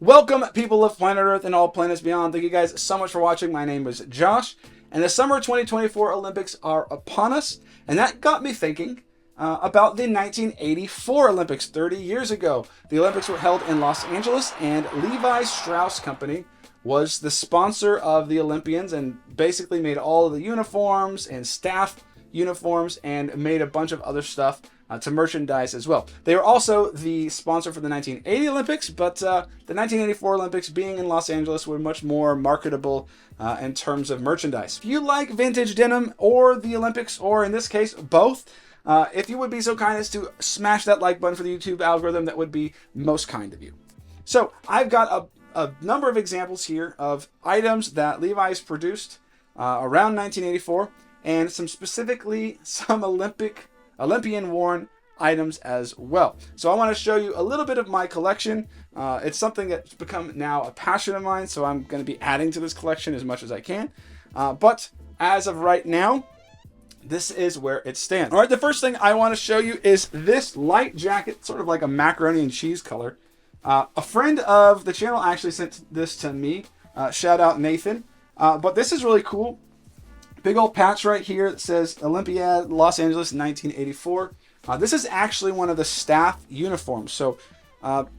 Welcome, people of planet Earth and all planets beyond. Thank you guys so much for watching. My name is Josh, and the summer 2024 Olympics are upon us, and that got me thinking about the 1984 Olympics, 30 years ago. The Olympics were held in Los Angeles, and Levi Strauss Company was the sponsor of the Olympians and basically made all of the uniforms and staff uniforms and made a bunch of other stuff to merchandise as well. They were also the sponsor for the 1980 Olympics, but the 1984 Olympics, being in Los Angeles, were much more marketable in terms of merchandise. If you like vintage denim or the Olympics, or in this case, both, if you would be so kind as to smash that like button for the YouTube algorithm, that would be most kind of you. So I've got a number of examples here of items that Levi's produced around 1984, and specifically some Olympian worn items as well. So I want to show you a little bit of my collection. It's something that's become now a passion of mine, so I'm going to be adding to this collection as much as I can. But as of right now, this is where it stands. All right, the first thing I want to show you is this light jacket, sort of like a macaroni and cheese color. A friend of the channel actually sent this to me. Shout out Nathan. But this is really cool. Big old patch right here that says Olympiad Los Angeles 1984. This is actually one of the staff uniforms. So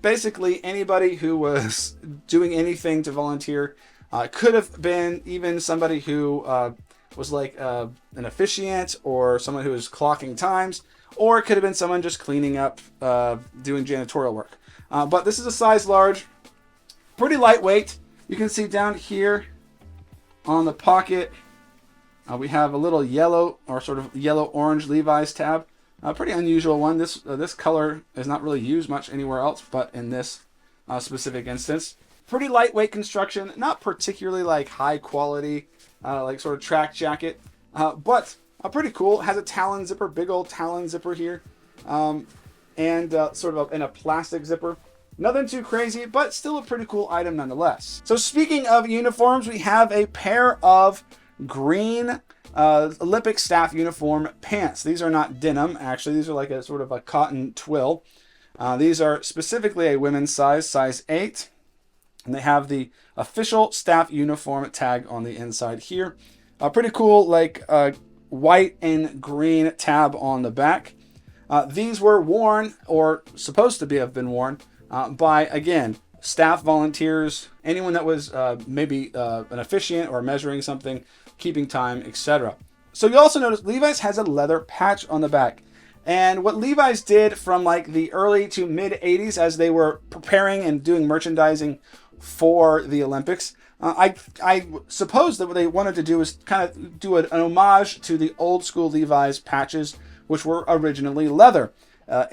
basically anybody who was doing anything to volunteer, could have been even somebody who was like an officiant or someone who was clocking times, or it could have been someone just cleaning up, doing janitorial work. But this is a size large, pretty lightweight. You can see down here on the pocket, we have a little yellow or sort of yellow-orange Levi's tab. A pretty unusual one. This color is not really used much anywhere else, but in this specific instance. Pretty lightweight construction, not particularly like high quality, like sort of track jacket, but pretty cool. It has a talon zipper, big old talon zipper here, and sort of in a plastic zipper. Nothing too crazy, but still a pretty cool item nonetheless. So speaking of uniforms, we have a pair of green Olympic staff uniform pants. These are not denim, actually. These are like a sort of a cotton twill. These are specifically a women's size 8. And they have the official staff uniform tag on the inside here. Pretty cool, like white and green tab on the back. These were worn, or supposed to have been worn, by, again, staff volunteers, anyone that was maybe an officiant or measuring something, keeping time, etc. So you also notice Levi's has a leather patch on the back. And what Levi's did from like the early to mid 80s, as they were preparing and doing merchandising for the Olympics, I suppose that what they wanted to do was kind of do an homage to the old school Levi's patches, which were originally leather.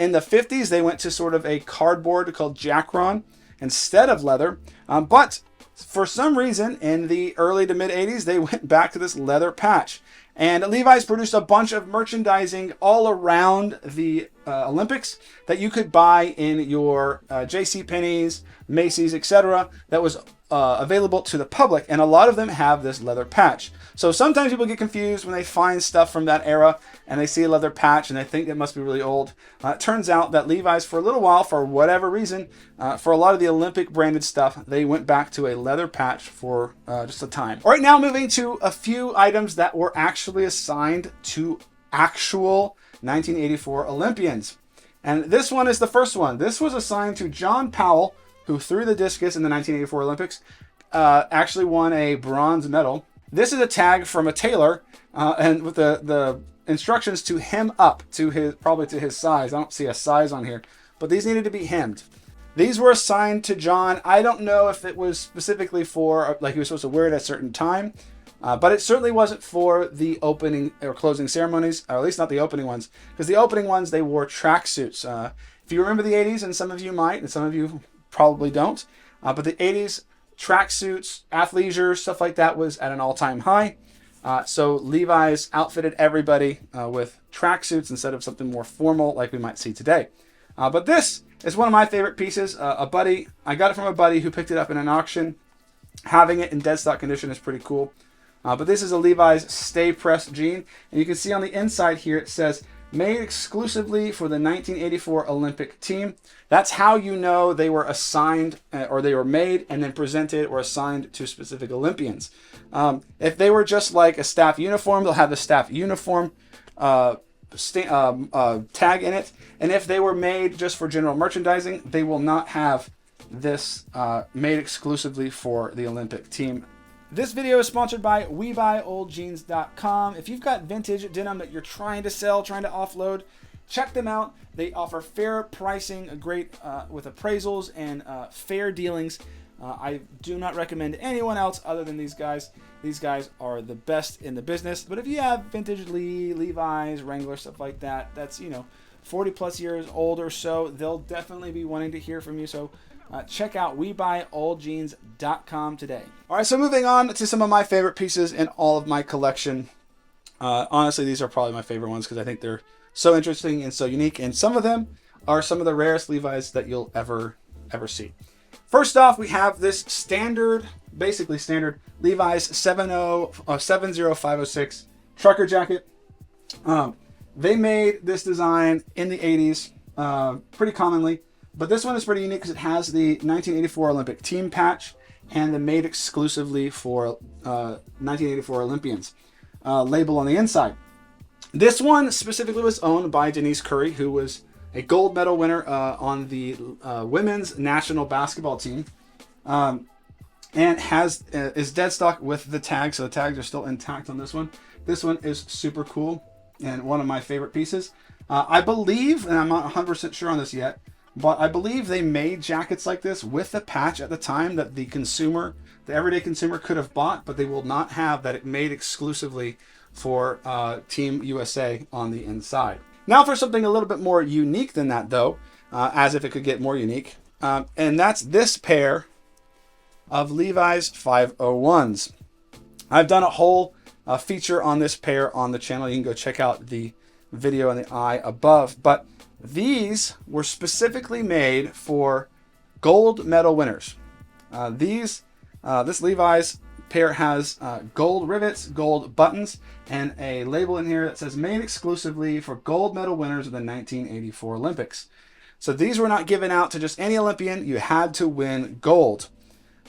In the 50s, they went to sort of a cardboard called Jacron instead of leather, but for some reason in the early to mid 80s, they went back to this leather patch. And Levi's produced a bunch of merchandising all around the Olympics that you could buy in your JCPenney's, Macy's, etc. that was available to the public, and a lot of them have this leather patch. So sometimes people get confused when they find stuff from that era and they see a leather patch and they think it must be really old. It turns out that Levi's, for a little while, for whatever reason, for a lot of the Olympic branded stuff, they went back to a leather patch for just a time. All right, now moving to a few items that were actually assigned to actual 1984 Olympians. And this one is the first one. This was assigned to John Powell, who threw the discus in the 1984 Olympics, actually won a bronze medal. This is a tag from a tailor, and with the instructions to hem up to his size. I don't see a size on here, but these needed to be hemmed. These were assigned to John. I don't know if it was specifically for, like, he was supposed to wear it at a certain time, but it certainly wasn't for the opening or closing ceremonies, or at least not the opening ones, because the opening ones, they wore tracksuits. If you remember the 80s, and some of you might, and some of you probably don't, but the 80s, tracksuits, athleisure, stuff like that was at an all-time high. So Levi's outfitted everybody with tracksuits instead of something more formal like we might see today. But this is one of my favorite pieces. I got it from a buddy who picked it up in an auction. Having it in Deadstock condition is pretty cool. But this is a Levi's Stay Pressed jean. And you can see on the inside here it says made exclusively for the 1984 Olympic team. That's how you know they were assigned or they were made and then presented or assigned to specific Olympians. If they were just like a staff uniform, they'll have the staff uniform tag in it. And if they were made just for general merchandising, they will not have this made exclusively for the Olympic team. This video is sponsored by WeBuyOldJeans.com. If you've got vintage denim that you're trying to sell, trying to offload, check them out. They offer fair pricing, great with appraisals and fair dealings. I do not recommend anyone else other than these guys. These guys are the best in the business. But if you have vintage Levi's, Wrangler, stuff like that, that's 40 plus years old or so, they'll definitely be wanting to hear from you. So check out WeBuyOldJeans.com today. All right, so moving on to some of my favorite pieces in all of my collection. Honestly, these are probably my favorite ones because I think they're so interesting and so unique. And some of them are some of the rarest Levi's that you'll ever see. First off, we have this basically standard Levi's 70506 trucker jacket. They made this design in the 80s pretty commonly. But this one is pretty unique because it has the 1984 Olympic team patch and the made exclusively for 1984 Olympians label on the inside. This one specifically was owned by Denise Curry, who was a gold medal winner on the women's national basketball team, and is dead stock with the tags. So the tags are still intact on this one. This one is super cool and one of my favorite pieces. I believe, and I'm not 100% sure on this yet, but I believe they made jackets like this with the patch at the time that the everyday consumer could have bought, but they will not have that it made exclusively for Team USA on the inside. Now for something a little bit more unique than that though, as if it could get more unique, and that's this pair of Levi's 501s. I've done a whole feature on this pair on the channel. You can go check out the video in the eye above, but these were specifically made for gold medal winners. This Levi's pair has gold rivets, gold buttons, and a label in here that says made exclusively for gold medal winners of the 1984 Olympics. So these were not given out to just any Olympian. You had to win gold.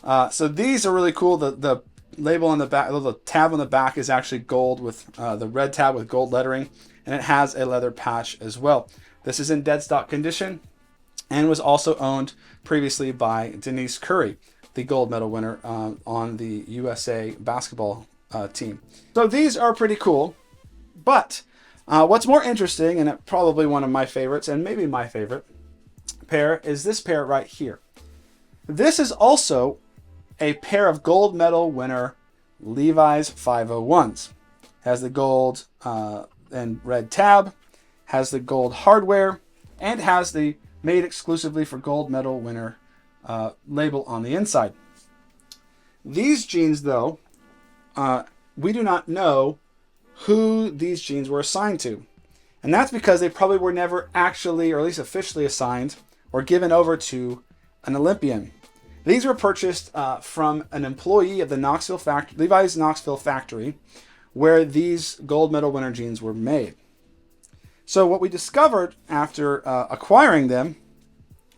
So these are really cool. The label on the back, the tab on the back is actually gold with the red tab with gold lettering, and it has a leather patch as well. This is in dead stock condition and was also owned previously by Denise Curry, the gold medal winner on the USA basketball team. So these are pretty cool, but what's more interesting, and probably one of my favorites, and maybe my favorite pair, is this pair right here. This is also a pair of gold medal winner Levi's 501s. Has the gold and red tab, has the gold hardware, and has the made exclusively for gold medal winner label on the inside. These jeans, though, we do not know who these jeans were assigned to. And that's because they probably were never actually, or at least officially assigned or given over to an Olympian. These were purchased from an employee of the Levi's Knoxville factory, where these gold medal winner jeans were made. So what we discovered after acquiring them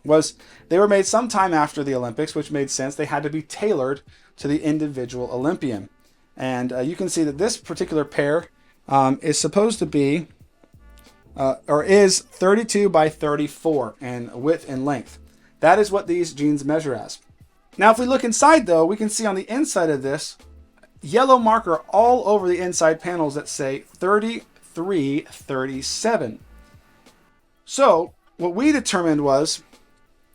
was they were made sometime after the Olympics, which made sense. They had to be tailored to the individual Olympian. And you can see that this particular pair is supposed to be, or is 32 by 34 in width and length. That is what these jeans measure as. Now, if we look inside, though, we can see on the inside of this yellow marker all over the inside panels that say 3337. So what we determined was,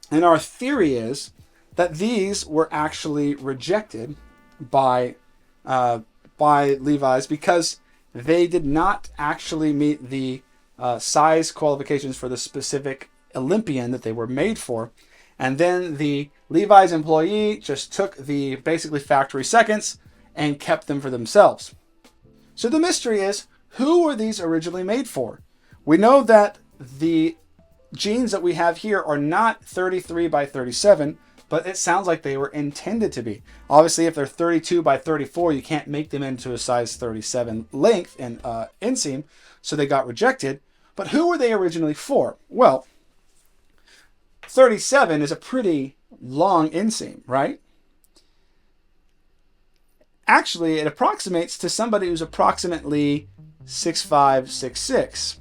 and our theory is, that these were actually rejected by Levi's because they did not actually meet the size qualifications for the specific Olympian that they were made for. And then the Levi's employee just took the basically factory seconds and kept them for themselves. So the mystery is, who were these originally made for? We know that the jeans that we have here are not 33 by 37, but it sounds like they were intended to be. Obviously, if they're 32 by 34, you can't make them into a size 37 length and inseam, so they got rejected. But who were they originally for? Well, 37 is a pretty long inseam, right? Actually, it approximates to somebody who's approximately 6'5", 6'6".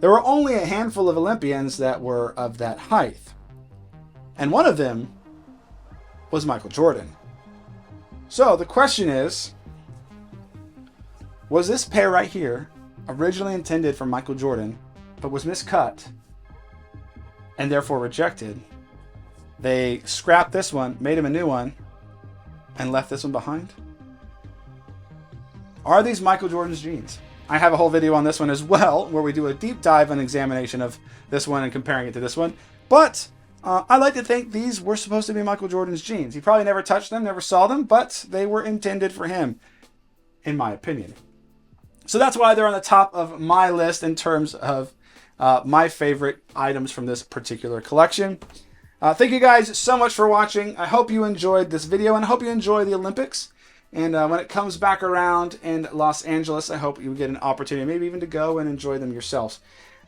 There were only a handful of Olympians that were of that height. And one of them was Michael Jordan. So the question is, was this pair right here originally intended for Michael Jordan, but was miscut and therefore rejected? They scrapped this one, made him a new one, and left this one behind? Are these Michael Jordan's jeans? I have a whole video on this one as well, where we do a deep dive and examination of this one and comparing it to this one. But I like to think these were supposed to be Michael Jordan's jeans. He probably never touched them, never saw them, but they were intended for him, in my opinion. So that's why they're on the top of my list in terms of my favorite items from this particular collection. Thank you guys so much for watching. I hope you enjoyed this video, and I hope you enjoy the Olympics. And when it comes back around in Los Angeles, I hope you get an opportunity, maybe even to go and enjoy them yourselves.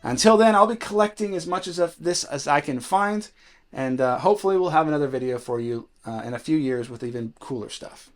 Until then, I'll be collecting as much of this as I can find, and hopefully we'll have another video for you in a few years with even cooler stuff.